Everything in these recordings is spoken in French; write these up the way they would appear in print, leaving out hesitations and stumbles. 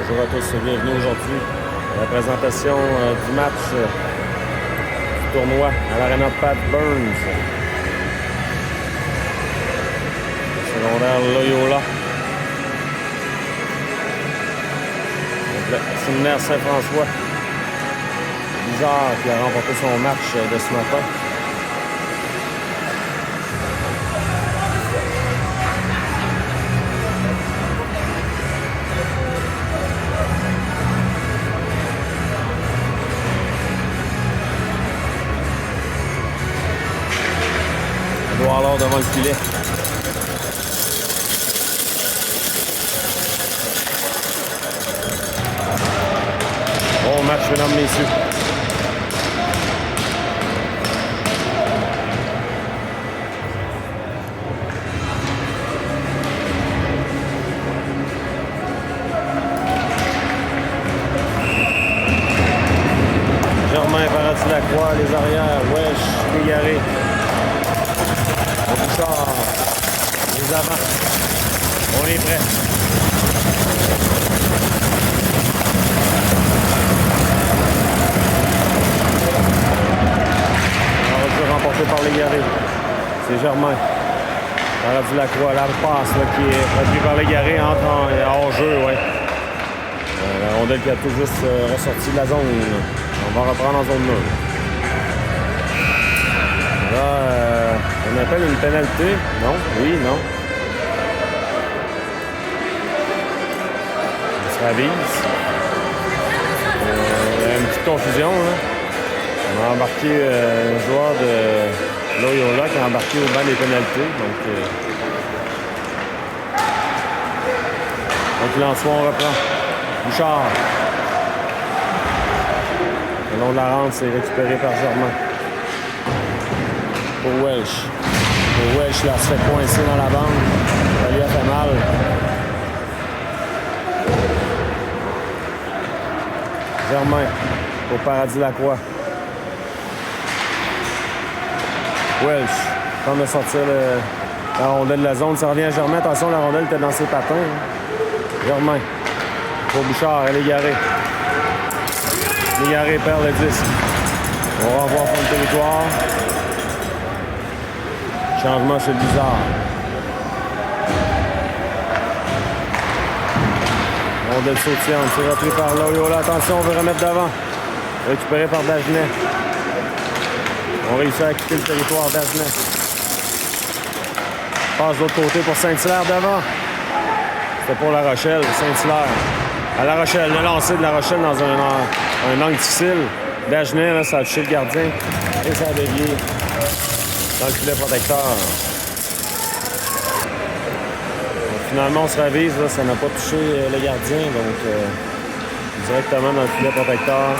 Bonjour à tous et bienvenue aujourd'hui à la présentation du match du tournoi à l'Arena Pat Burns. Secondaire Loyola. Le séminaire Saint-François. Bizarre qui a remporté son match de ce matin. Edouard Laure devant le filet. Bon match, mesdames, messieurs. Germain Paradis-Lacroix, les arrières, Wesh, Légaré. Bouchard, les avants. On est prêt. Remporté par Légaré. C'est Germain. Paradis-Lacroix, la passe là, qui est produite par Légaré entre en hors-jeu. Ouais. La rondelle qui a tout juste ressorti de la zone. On va reprendre en zone 9. Là, on appelle une pénalité. Non? Oui, non. On se ravise. Une petite confusion. Là. On a embarqué un joueur de Loyola qui a embarqué au banc des pénalités. Donc Lançois, on reprend. Bouchard. Le long de la rente, c'est récupéré par Germain. Pour Welsh. Pour Welsh, là, se fait coincer dans la bande. Ça lui a fait mal. Germain. Pour Paradis-Lacroix. Welsh. Tente de sortir la rondelle de la zone. Ça revient à Germain. Attention, la rondelle était dans ses patins. Germain. Pour Bouchard. Elle est Légaré. Légaré perd le disque. On renvoie au fond de territoire. Changement chez le Bizarre. Rondelle sautillante. C'est repris par Loyola. Attention, on veut remettre d'avant. Récupéré par Dagenet. On réussit à quitter le territoire d'Agenet. Passe de l'autre côté pour Saint-Hilaire devant. C'était pour La Rochelle, Saint-Hilaire. À La Rochelle, le lancer de La Rochelle dans un angle difficile. Dagenet, là, ça a touché le gardien et ça a dévié dans le filet protecteur. Donc, finalement, on se ravise, là, ça n'a pas touché le gardien, donc directement dans le filet protecteur.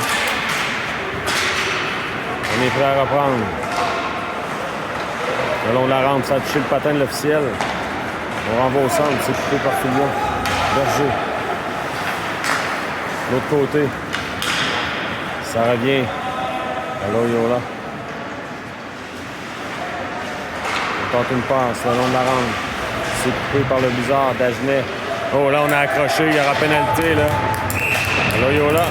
On est prêt à reprendre. Le long de la rampe, ça a touché le patin de l'officiel. On renvoie au centre, c'est coupé par Fillon. Berger. De l'autre côté, ça revient à Loyola. On tente une passe le long de la rampe. C'est coupé par le Bizarre, Dagenet. Oh, là, on a accroché. Il y aura pénalité, là. À Loyola.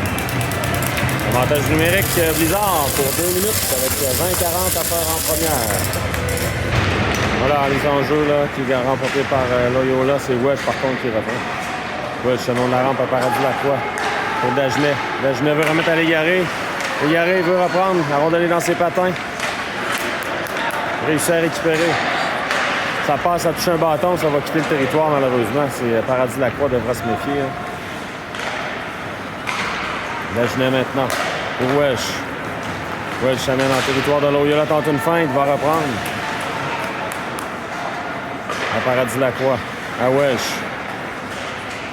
Avantage numérique Blizzard pour 2 minutes avec 20-40 à faire en première. Voilà, les enjeux là, qui est remporté par Loyola, c'est Wesh par contre qui reprend. Wesh, le nom de la rampe à Paradis-Lacroix pour Dagenet. Dagenet veut remettre à Légaré. Légaré veut reprendre. La rondelle est dans ses patins. Réussit à récupérer. Ça passe à toucher un bâton, ça va quitter le territoire malheureusement. C'est Paradis-Lacroix devra se méfier. Hein. Dagenet maintenant pour Wesh. Wesh s'amène dans le territoire de Loyola, tente une feinte, va reprendre. À Paradis-Lacroix. À Wesh.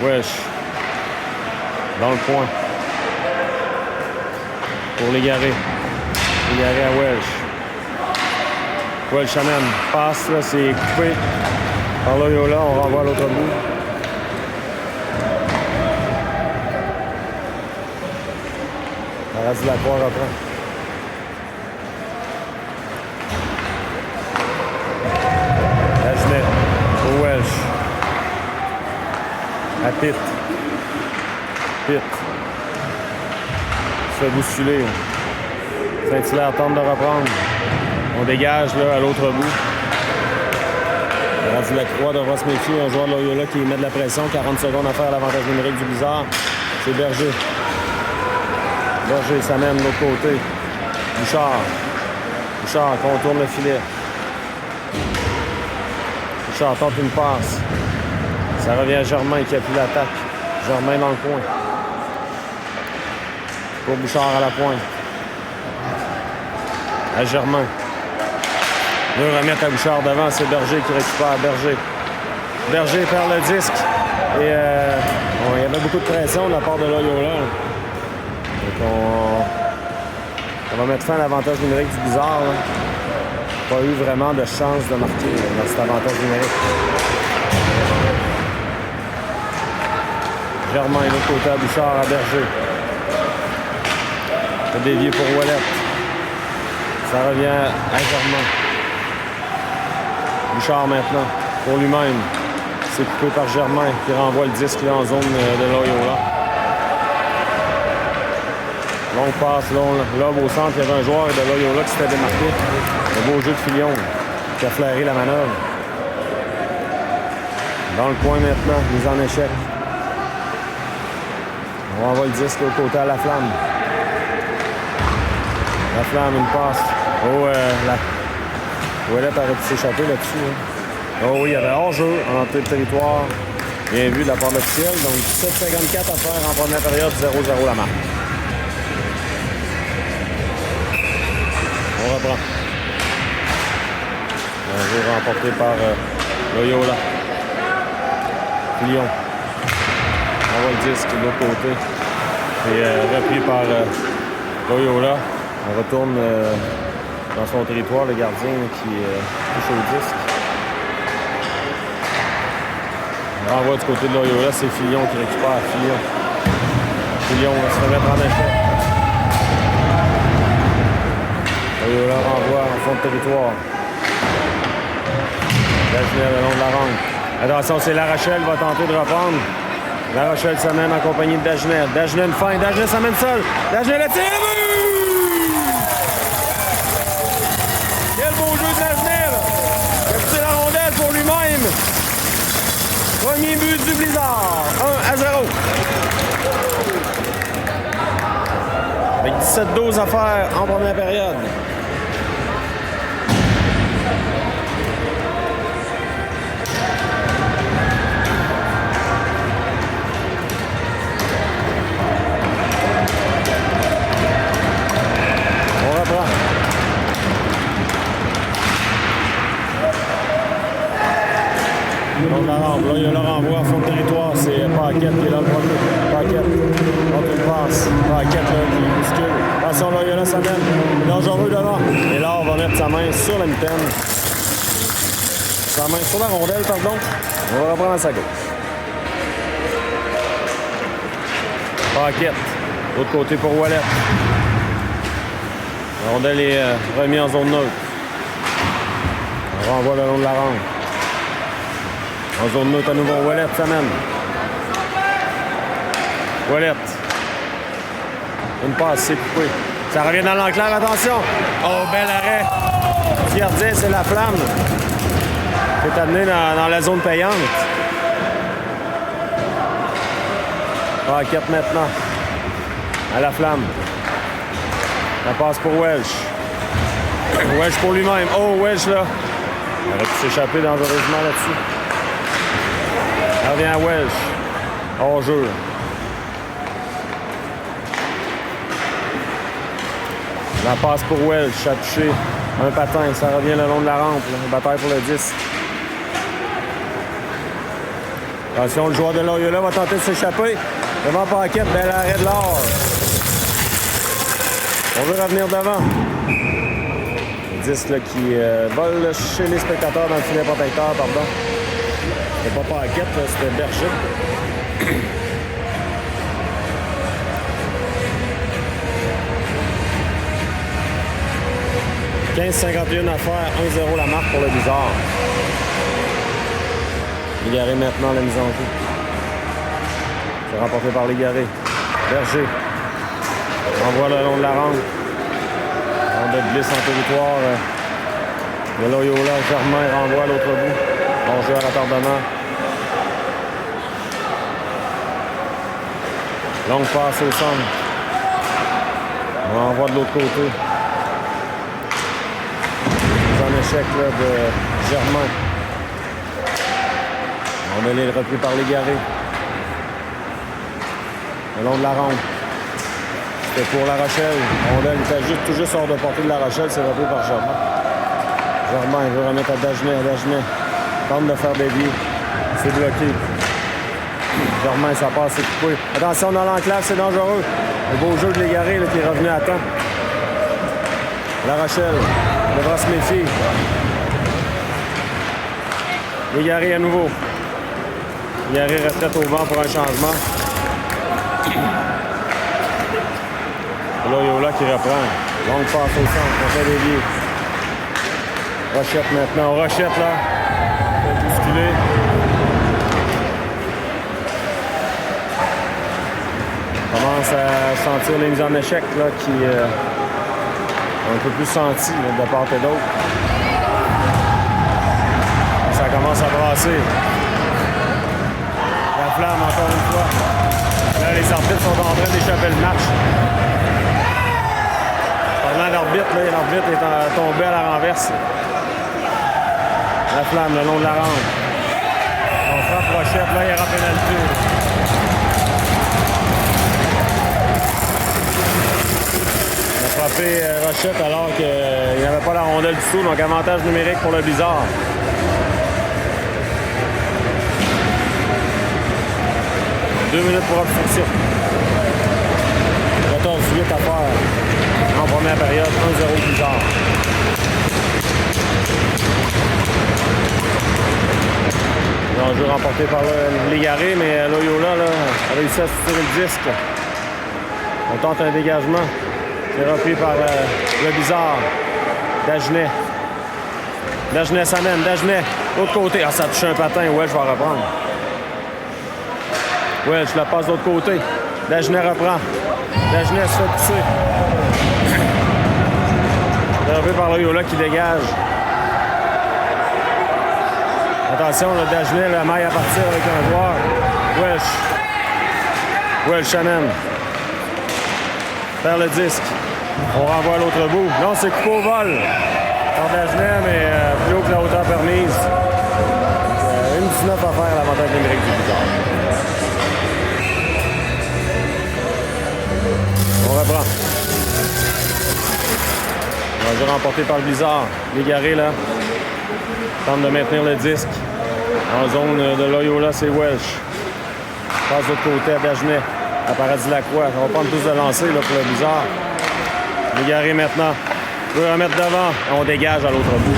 Wesh. Dans le coin. Pour Légaré. Légaré à Wesh. Wesh amène. Passe, là, c'est coupé par Loyola. On renvoie à l'autre bout. Paradis-Lacroix reprend. Dagenet pour Welsh. À Pitt. Pitt. Se fait bousculer. Saint-Hilaire tente de reprendre. On dégage là, à l'autre bout. Rendu Lacroix devra se méfier. Un joueur de Loyola qui met de la pression. 40 secondes à faire à l'avantage numérique du Blizzard. C'est Berger. Berger s'amène de l'autre côté. Bouchard. Bouchard contourne le filet. Bouchard tente une passe. Ça revient à Germain qui appuie l'attaque. Germain dans le coin. Pour Bouchard à la pointe. À Germain. Veut remettre à Bouchard devant. C'est Berger qui récupère. Berger. Berger perd le disque. Et il y avait beaucoup de pression de la part de Loyola. Donc on va mettre fin à l'avantage numérique du Blizzard. Pas eu vraiment de chance de marquer dans cet avantage numérique. Germain, l'autre côté à Bouchard, à Berger. Le dévié pour Ouellet. Ça revient à Germain. Bouchard maintenant, pour lui-même. C'est coupé par Germain qui renvoie le disque là, en zone de Loyola. Longue passe, lobe au centre. Il y avait un joueur de Loyola qui s'était démarqué. Le beau jeu de Filion qui a flairé la manœuvre. Dans le coin maintenant, mise en échec. On renvoie le disque au côté à la Flamme. La Flamme, une passe. Oh, Ouellet aurait pu s'échapper là-dessus. Hein. Oh oui, il y avait hors-jeu en entrée de territoire. Bien vu de la part de l'officiel. Donc 17,54 à faire en première période, 0-0 la marque. On reprend. Un jeu remporté par Loyola. Lyon. On voit le disque de l'autre côté. Et repris par Loyola. On retourne dans son territoire, le gardien qui touche au disque. On renvoie du côté de Loyola, c'est Filion qui récupère. Filion va se remettre en échec. Loyola renvoie en fond de territoire. Dagenet le long de la rampe. Attention, c'est La Rochelle va tenter de reprendre. La Rochelle s'amène en compagnie de Dagenet. Dagenet une feinte. Dagenet s'amène seul. Dagenet le tire. Quel beau jeu de Dagenet. Il a poussé la rondelle pour lui-même. Premier but du Blizzard. 1-0. Avec 17-12 à faire en première période. Donc la rampe, là il y a le renvoi à fond de territoire, c'est Paquette qui est là le premier. Paquette, contre une passe. Paquette là, qui bouscule. Attention là, il y a là sa main. Dangereux devant. Et là, on va mettre sa main sur la mitaine. Sa main sur la rondelle, pardon. On va reprendre à sa gauche. Paquette, l'autre côté pour Ouellet. La rondelle est remise en zone neutre. On renvoie le long de la rampe. En zone neutre à nouveau, Ouellet s'amène. Ouellet. Une passe, c'est coupé. Ça revient dans l'enclave, attention. Oh, bel arrêt. Le gardien, c'est La Flamme. C'est amené dans la zone payante. Paquette maintenant. À La Flamme. La passe pour Welch. Welch pour lui-même. Oh, Welch là. Il aurait pu s'échapper dangereusement là-dessus. Ça revient à Welch. Hors jeu. La passe pour Welch. A touché un patin. Ça revient le long de la rampe. Là. Bataille pour le 10. Attention, le joueur de Loyola va tenter de s'échapper. Devant Paquette, bel arrêt de l'or. On veut revenir devant. Le 10 là, qui vole chez les spectateurs dans le filet protecteur, pardon. C'était pas Paquette, là, c'était Berger. 15,51 à faire, 1-0 la marque pour le Blizzard. Légaré maintenant la mise en jeu. C'est remporté par Légaré. Berger. Envoie le long de la rampe. On de glisse en territoire. De Loyola, Germain renvoie à l'autre bout. Bon jeu à retardement. Longue passe au centre. On envoie de l'autre côté. En échec là, de Germain. On est repris par Légaré. Le long de la rampe. C'était pour La Rochelle. Rondelle était tout juste hors de portée de La Rochelle. C'est repris par Germain. Germain veut remettre à Dagenet. Dagenet tente de faire dévier. C'est bloqué. Germain, ça passe, c'est coupé. Attention dans l'enclave, c'est dangereux. Le beau jeu de Légaré là, qui est revenu à temps. La Rochelle devra se méfier. Légaré à nouveau. Légaré retraite au vent pour un changement. Loyola qui reprend. Longue passe au centre. On fait dévier. Rochette maintenant. Rochette là. Bousculé. Commence à sentir les mises en échec là, qui un peu plus senties de part et d'autre. Ça commence à brasser. La flamme encore une fois. Là, les arbitres sont en train d'échapper le match. Parlant d'arbitre, l'arbitre est tombé à la renverse. La flamme le long de la rampe. On frappe Rochette, là, il y aura pénalité. On a frappé Rochette alors qu'il n'y avait pas la rondelle du tout, donc avantage numérique pour le Blizzard. Deux minutes pour obstruction. 14-8 à faire en première période, 1-0 Blizzard. L'enjeu remporté par Légaré, mais Loyola là, a réussi à se tirer le disque. On tente un dégagement. C'est repris par le Blizzard. Dagenet. Dagenet s'amène. Dagenet. L'autre côté. Ah, ça touche un patin. Welch va reprendre. Welch la passe de l'autre côté. Dagenet reprend. Dagenet se fait pousser. C'est repris par Loyola qui dégage. Attention, le Dagenet, la maille à partir avec un joueur. Welch. Welch amène. Perd le disque. On renvoie à l'autre bout. Non, c'est coupé au vol par Dagenet, mais plus haut que la hauteur permise. 1,19 à faire l'avantage numérique du Blizzard. On reprend. On va remporté par le Blizzard. Légaré, là, tente de maintenir le disque. En zone de Loyola, c'est Welch. Passe de l'autre côté à Dagenet. À Paradis-Lacroix. On va prendre plus de lancer là, pour le Blizzard. Légaré maintenant. On peut remettre devant. On dégage à l'autre bout.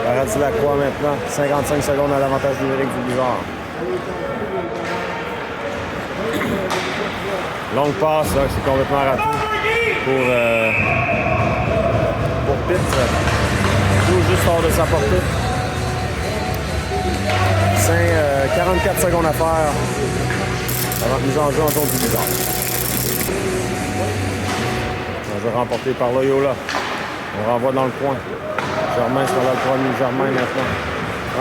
Paradis-Lacroix maintenant. 55 secondes à l'avantage numérique du Blizzard. Longue passe, là, c'est complètement raté pour Pitt. Tout juste hors de sa portée. 44 secondes à faire avant mise en jeu en zone du Blizzard. Un jeu remporté par Loyola. On renvoie dans le coin. Germain sera là le premier. Germain maintenant.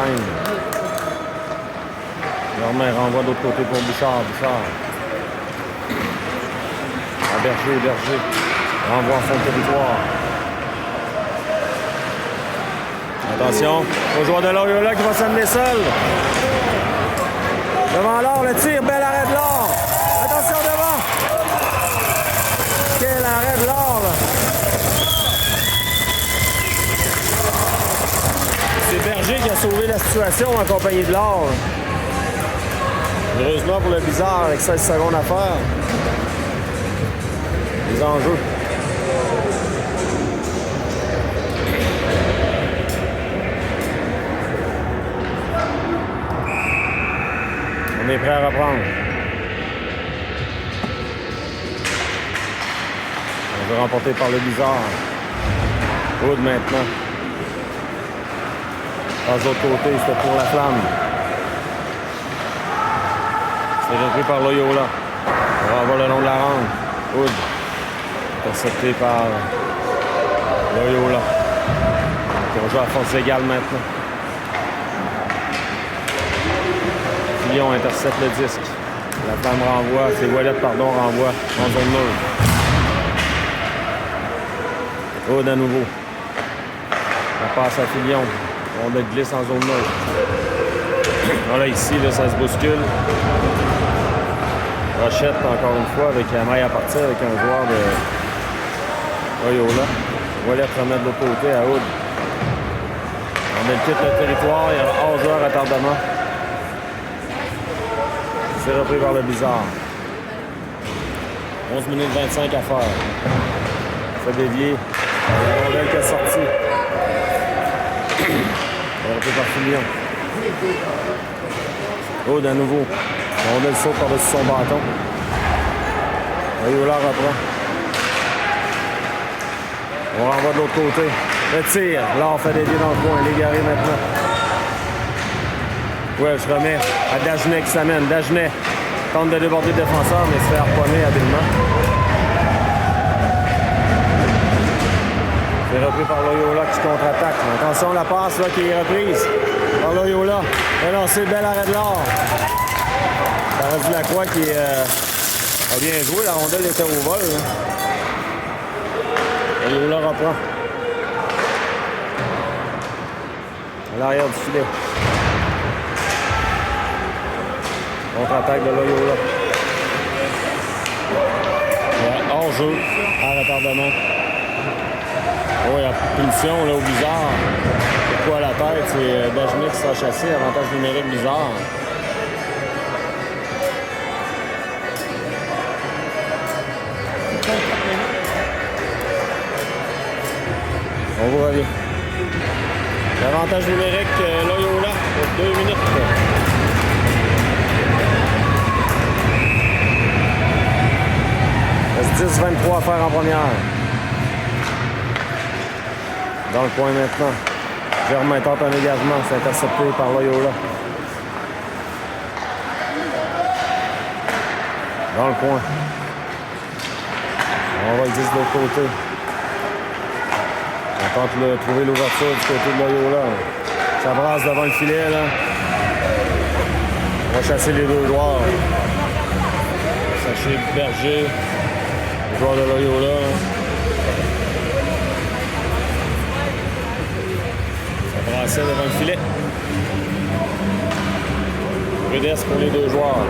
Reine. Germain renvoie de l'autre côté pour Bouchard. Bouchard. À Berger. Berger. Renvoie en fond de territoire. Attention. Au joueur de Loyola qui va s'amener seul. Devant l'or, le tir. Bel arrêt de l'or. Attention devant. Quel arrêt de l'or, là. C'est Berger qui a sauvé la situation en compagnie de l'or. Heureusement pour le Blizzard avec 16 secondes à faire. Les enjeux. On est prêt à reprendre. On veut remporter par le Blizzard. Wood maintenant. Dans l'autre côté, c'était pour la flamme. C'est repris par Loyola. On renvoie le long de la ronde. Hood. Intercepté par Loyola. On joue à force égale maintenant. Fillon intercepte le disque. La femme renvoie. C'est Ouellet, pardon, renvoie en zone neutre. Hood à nouveau. On passe à Fillon. On le glisse en zone neutre. Voilà, ici, là, ça se bouscule. Rochette, encore une fois, avec la maille à partir avec un joueur de Loyola. Ouellet remet de l'autre côté à Hood. On quitte le territoire, il y a un hors-joueur à retardement. C'est repris par le Blizzard. 11 minutes 25 à faire. Fait dévier. La rondelle qui est sortie. Repris par Fillon. Hood à nouveau. La rondelle saute par-dessus son bâton. Loyola reprend. On renvoie de l'autre côté. Le tir. Là, on fait des pieds dans le coin. Légaré maintenant. Ouais, je remets à Dagenet qui s'amène. Dagenet tente de déborder le défenseur, mais se fait harponner habilement. C'est repris par Loyola qui contre-attaque. Attention, la passe là, qui est reprise par Loyola. Et lancé, bel arrêt de l'or. Paradis Lacroix qui a bien joué. La rondelle était au vol. Là. Loyola reprend. À l'arrière du filet. Contre-attaque de Loyola. Hors-jeu, à retardement. Oh, il y a punition là, au Blizzard. Pourquoi à la tête? C'est Dagenet qui sera chassé. Avantage numérique Blizzard. On vous revient. L'avantage numérique Loyola pour 2 minutes. Il reste 10-23 à faire en première. Dans le coin maintenant. Germain tente un dégagement. C'est intercepté par Loyola. Dans le coin. On va le 10 de l'autre côté. On tente de trouver l'ouverture du côté de Loyola. Ça brasse devant le filet, là. On va chasser les deux joueurs. Saché Berger, le joueur de Loyola. Ça brassait devant le filet. Rudesse pour les deux joueurs.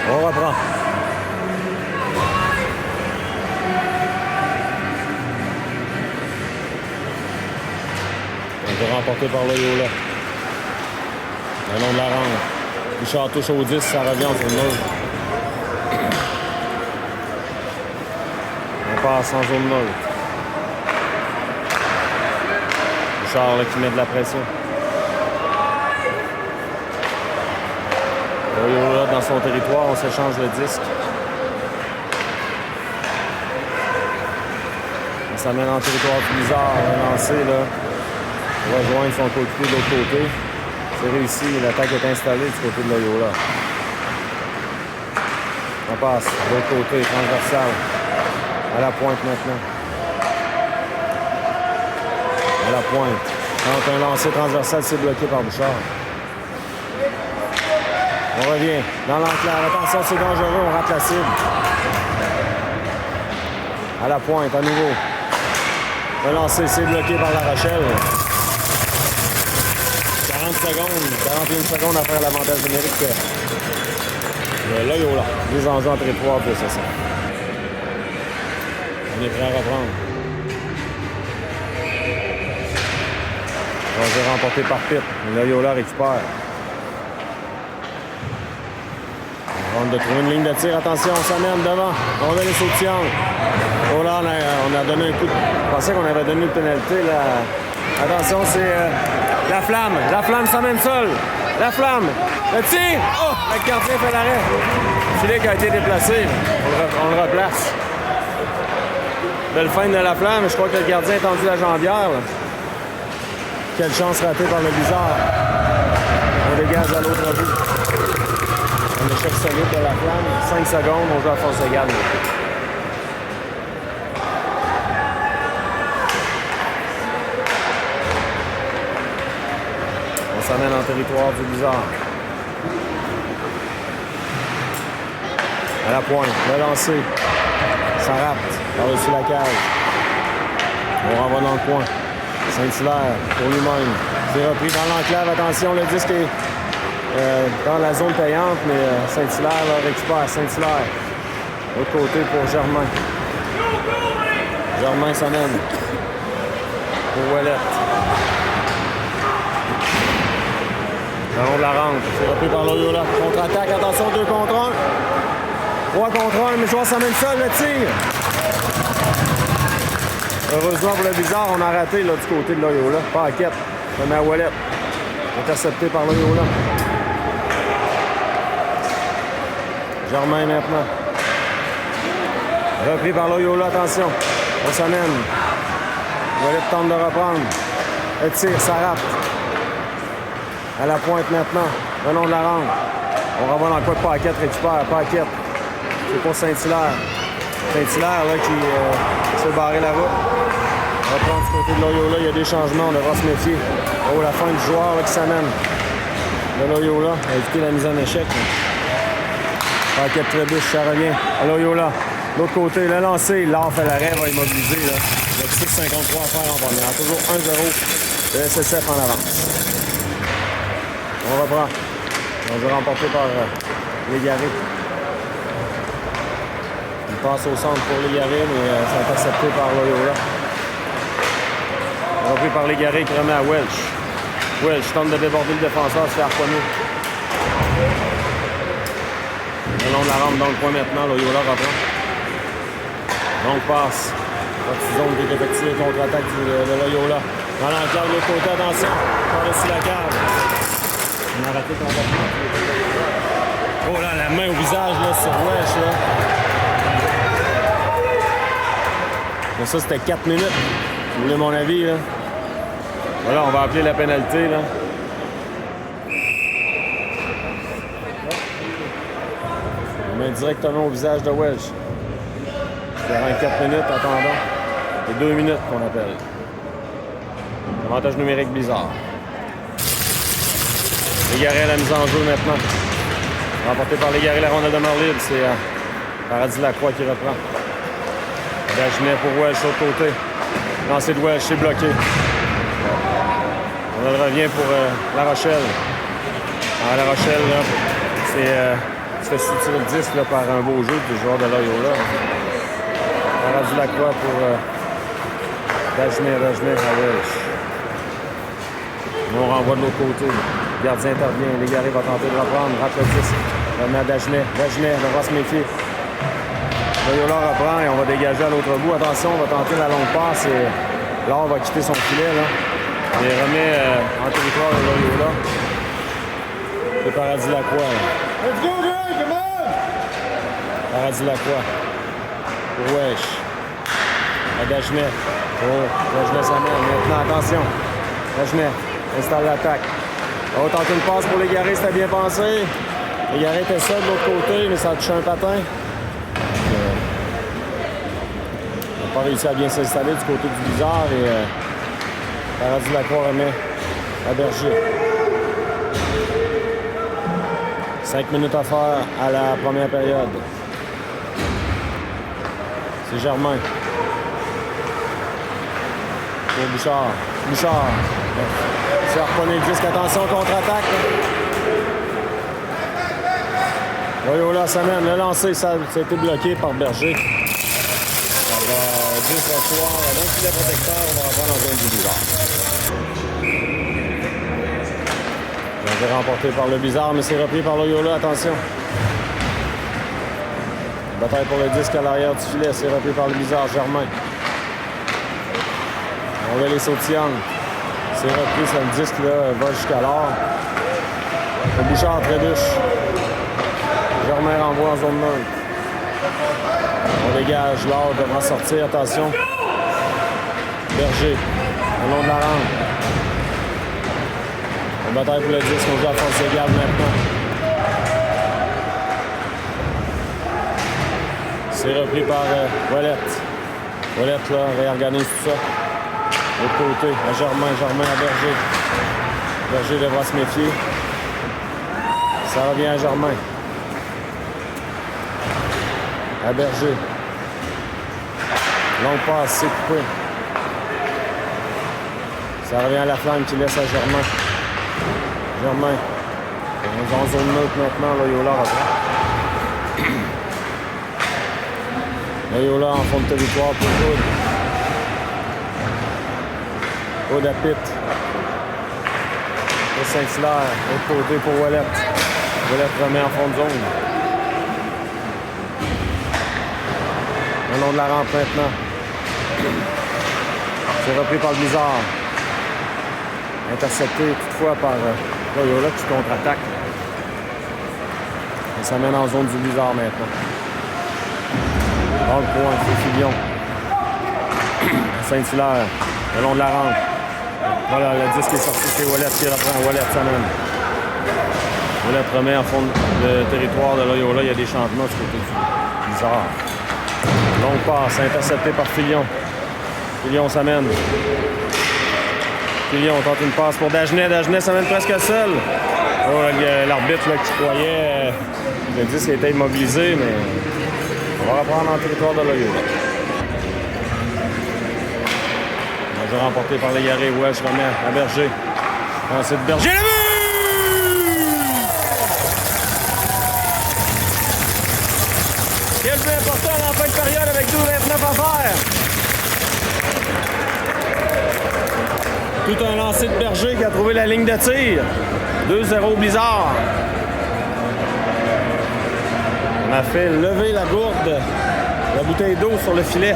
On reprend. On est remporté par Loyola. Le long de la ronde. Richard touche au 10, ça revient sur le neutre. On passe en zone neutre. Richard là, qui met de la pression. Loyola dans son territoire, on s'échange le disque. On s'amène en territoire du Blizzard, lancé là. On va rejoindre son coéquipier de l'autre côté. C'est réussi, l'attaque est installée du côté de Loyola. On passe de l'autre côté, transversal. À la pointe maintenant. À la pointe. Quand un lancer transversal, c'est bloqué par Bouchard. On revient dans l'enclave. Attention, c'est dangereux, on rate la cible. À la pointe, à nouveau. Le lancer, c'est bloqué par La Rochelle. 40 secondes, 41 secondes à faire l'avantage numérique. Loyola, les enjeux en territoire pour ça. On est prêt à reprendre. On va se remporter par Pitt. Loyola récupère. On de trouver une ligne de tir. Attention, on s'amène devant. On va donner sur le triangle. Oh là, on a donné un coup de... Je pensais qu'on avait donné une pénalité. Là. Attention, c'est la flamme. La flamme s'amène seule. La flamme. Le tir. Oh, le gardien fait l'arrêt. Le filet qui a été déplacé. On le replace. Belle fin de la flamme. Je crois que le gardien a tendu la jambière. Là. Quelle chance ratée par le Bizarre. On dégage à l'autre bout. Un échec solide de la flamme. 5 secondes, on joue à force égale. On s'amène en territoire du Bizarre. À la pointe, le lancer. Ça rate par-dessus la cage. On renvoie dans le coin. Saint-Hilaire pour lui-même. C'est repris dans l'enclave. Attention, le disque est dans la zone payante, mais Saint-Hilaire récupère. Saint-Hilaire. L'autre côté pour Germain. Germain s'amène pour Ouellette. Ballon de la rampe. C'est repris par Loyola. Contre-attaque. Attention, 2 contre 1. 3 contre 1. Mais joueur s'amène seul. Le tir. Heureusement pour le Bizarre, on a raté là, du côté de Loyola. Paquette. Ça met à Ouellette. Intercepté par Loyola. Germain maintenant. Repris par Loyola. Attention. On s'amène. Ouellette tente de reprendre. Le tir, ça rate. À la pointe maintenant. Le long de la rampe. On renvoie dans le coin de Paquette. Récupère. Paquette. C'est pour Saint-Hilaire. Saint-Hilaire là, qui s'est barré la route. On va prendre du côté de Loyola. Il y a des changements. On devra se méfier. Oh, la fin du joueur là, qui s'amène. De Loyola. A évité la mise en échec. Paquette trébuche. Ça revient. À Loyola. De l'autre côté, le lancer. L'art fait l'arrêt. Va immobiliser. Là. Il y a 6,53 à faire en première. Toujours 1-0. Le SSF en avance. On reprend. On va remporter par Légaré. Il passe au centre pour Légaré, mais c'est intercepté par Loyola. Repris par Légaré qui remet à Welch. Welch tente de déborder le défenseur, se fait harponner. Le long de la rampe dans le coin maintenant, Loyola reprend. Donc passe. Petite zone qui est effectuée, contre-attaque de Loyola. Dans l'enclave de l'autre côté, attention. Par-dessus la cave. On a raté complètement. Oh là, la main au visage là, sur Welch. Là. Mais ça, c'était 4 minutes. Vous voulez mon avis, là? Voilà, on va appeler la pénalité, là. On met directement au visage de Welch. Il y aura 4 minutes, attendons. C'est 2 minutes qu'on appelle. Avantage numérique bizarre. Légaré à la mise en jeu maintenant. Remporté par Légaré, la rondelle demeure libre. C'est Paradis Lacroix qui reprend. Dagenet pour Welch, de l'autre côté. Lancé de Welch, c'est bloqué. On revient pour La Rochelle. La Rochelle, là, c'est fait soutirer le disque là, par un beau jeu du joueur de Loyola. Paradis Lacroix pour Dagenet à Welch. On renvoie de l'autre côté. Le gardien intervient. Légaré va tenter de reprendre. Rate le disque. Remet à Dagenet. Dagenet devra se méfier. Loyola reprend et on va dégager à l'autre bout. Attention, on va tenter la longue passe et là, on va quitter son filet. Là. Il remet en territoire de Loyola. C'est Paradis Lacroix. Let's go, Greg! Come on! Paradis Lacroix. Pour Welch. À Dagenet. Oh, Dagenet s'amène. Maintenant, attention. Dagenet installe l'attaque. On va tenter une passe pour Légaré, c'était bien pensé. Légaré était seul de l'autre côté, mais ça a touché un patin. On n'a pas réussi à bien s'installer du côté du Bizarre et Paradis Lacroix remet à Berger. 5 minutes à faire à la première période. C'est Germain. Pour Bouchard. Bouchard. C'est harponné le disque. Attention, contre-attaque. Loyola s'amène. Le lancer, ça a été bloqué par Berger. Ça va 2 soirs. Dans le filet protecteur, on va reprendre en zone du Bizarre. J'ai remporté par le Bizarre, mais c'est repris par Loyola. Attention. Bataille pour le disque à l'arrière du filet. C'est repris par le Bizarre. Germain. On va les sautillants. C'est repris, ça le disque là, va jusqu'à l'or. Le Bouchard trébuche. Germain renvoie en zone 9. On dégage, l'or devra sortir, attention. Berger, au long de la rampe. La bataille pour le 10, on joue à force égale maintenant. C'est repris par Ouellette. Ouellette, là, réorganise tout ça. L'autre côté, à Germain, Germain à Berger. Berger devra se méfier. Ça revient à Germain. À Berger. Longue passe, c'est coupé. Ça revient à la flamme qui laisse à Germain. Germain. On est en zone neutre maintenant, Loyola reprend. Loyola en fond de territoire pour Wood. Wood à Pitt. Pour Saint-Hilaire. L'autre côté pour Ouellette. Ouellette remet en fond de zone. Le long de la rampe maintenant. C'est repris par le Blizzard. Intercepté toutefois par Loyola qui contre-attaque. Et ça mène en zone du Blizzard maintenant. Dans le point, c'est Filion. Saint-Hilaire, le long de la rampe. Voilà, le disque est sorti, c'est Ouellette qui reprend. Ouellette, ça mène. Ouellette remet en fond de territoire de Loyola. Il y a des changements du côté du Blizzard. Longue passe, intercepté par Filion. Filion s'amène. Filion tente une passe pour Dagenet. Dagenet s'amène presque seul. Oh, l'arbitre qui croyait le 10 était immobilisé, mais on va reprendre en territoire de Loyola. Un jeu remporté par les Garés. Welsh remet à Berger. Ensuite Berger. Le but! Quel but important en fin de période avec 12-29 à faire. Tout un lancer de Berger qui a trouvé la ligne de tir. 2-0 Blizzard. On a fait lever la gourde, la bouteille d'eau sur le filet.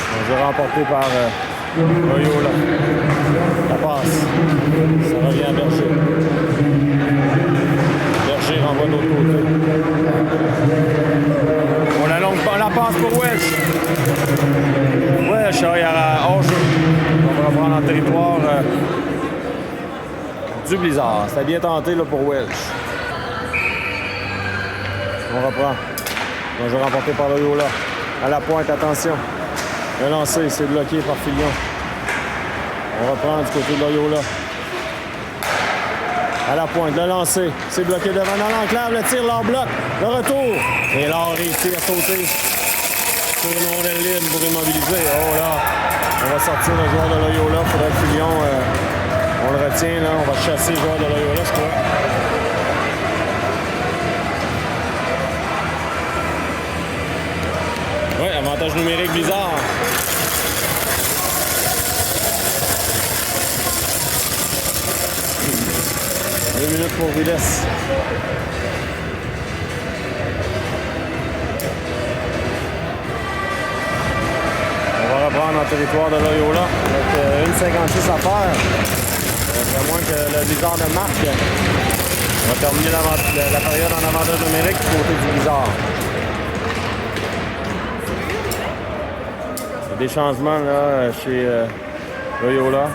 Un jeu remporté par Loyola. La passe. Ça revient à Berger. Berger renvoie de l'autre côté. On la passe pour Welsh. Welsh, il y aura hors-jeu. On va reprendre en territoire du Blizzard. C'était bien tenté là, pour Welsh. On reprend. Un jeu remporté par Loyola. À la pointe, attention. Le lancer, c'est bloqué par Filion. On reprend du côté de Loyola. À la pointe, le lancer, c'est bloqué devant dans l'enclave, le tir, l'or bloc, le retour. Et l'or réussit à sauter sur une rondelle libre pour immobiliser. Oh là, on va sortir le joueur de Loyola. Il faudrait que Filion, on le retient, là. On va chasser le joueur de Loyola, je crois. Oui, avantage numérique Blizzard. Minutes pour Viles. On va reprendre en territoire de Loyola avec 1,56 à faire. À moins que le Blizzard ne marque. On va terminer la période en avantage numérique du côté du Blizzard. Il y a des changements là, chez Loyola.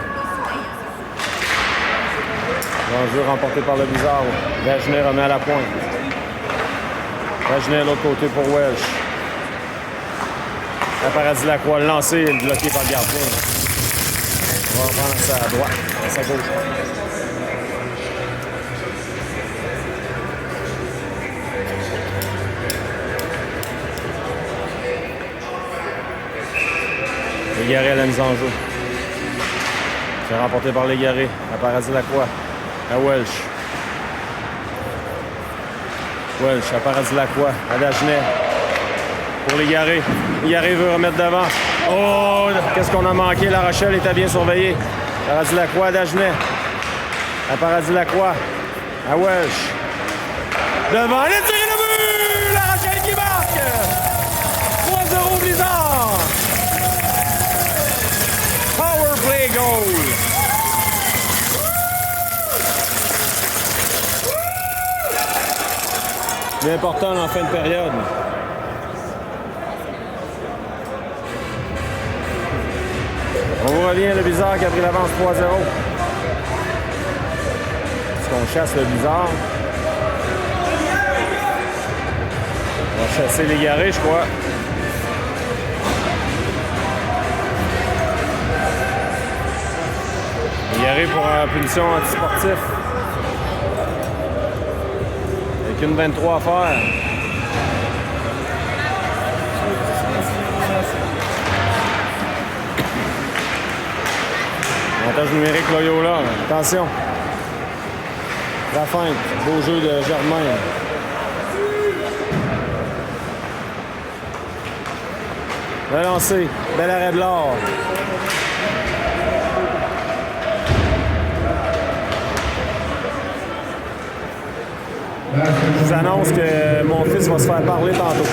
L'enjeu remporté par le Blizzard. Dagenet remet à la pointe. Dagenet à l'autre côté pour Welsh. La Paradis Lacroix, le lancer, bloqué par le gardien. On va reprendre ça à droite, à sa gauche. Légaré à la mise en jeu. C'est remporté par Légaré. La Paradis Lacroix. À Welsh. Welsh, à Paradis Lacroix, à Dagenet. Pour Légaré. Légaré veut remettre devant. Oh, qu'est-ce qu'on a manqué? La Rochelle était bien surveillée. Paradis Lacroix, à Dagenet. À Paradis Lacroix. À Welsh. Devant, allez tirer le but! La Rochelle qui marque! 3-0 Blizzard! Power play goal! C'est important en fin de période. revient le Bizarre qui a pris l'avance 3-0. Est-ce qu'on chasse le Bizarre? On va chasser l'Égaré, je crois. Égaré pour punition antisportif. Avec une 23 à faire. Avantage numérique Loyola. Attention. La feinte. Beau jeu de Germain. Le lancer. Bel arrêt de l'or. Je vous annonce que mon fils va se faire parler tantôt.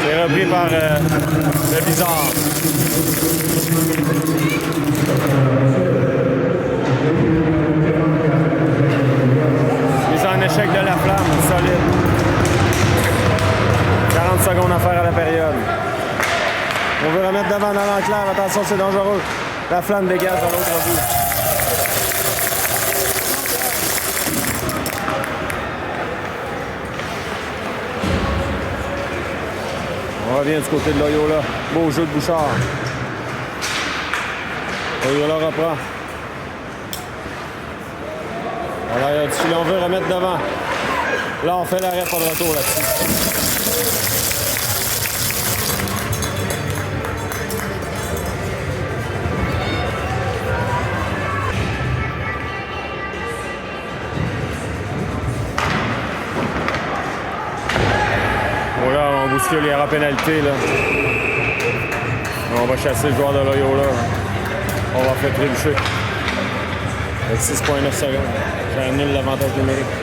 C'est repris par le Bizarre. Mise en échec de la flamme, solide. 40 secondes à faire à la période. On veut remettre devant dans l'enclave. Attention, c'est dangereux. La flamme dégage dans l'autre bout. On revient du côté de Loyola. Beau jeu de Bouchard. Loyola reprend. Alors, si on veut remettre devant. Là, on fait l'arrêt pas de retour là-dessus. Voilà, on bouscule, il y aura pénalité là. On va chasser le joueur de Loyola. On va faire trébucher. Avec 6,9 secondes. Ça annule l'avantage numérique.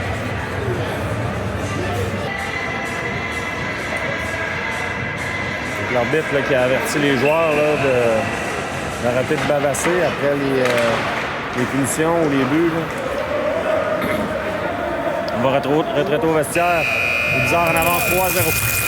L'arbitre qui a averti les joueurs d'arrêter de bavasser après les punitions ou les buts. Là. On va retraiter au vestiaire. Les Bizarres en avance 3-0.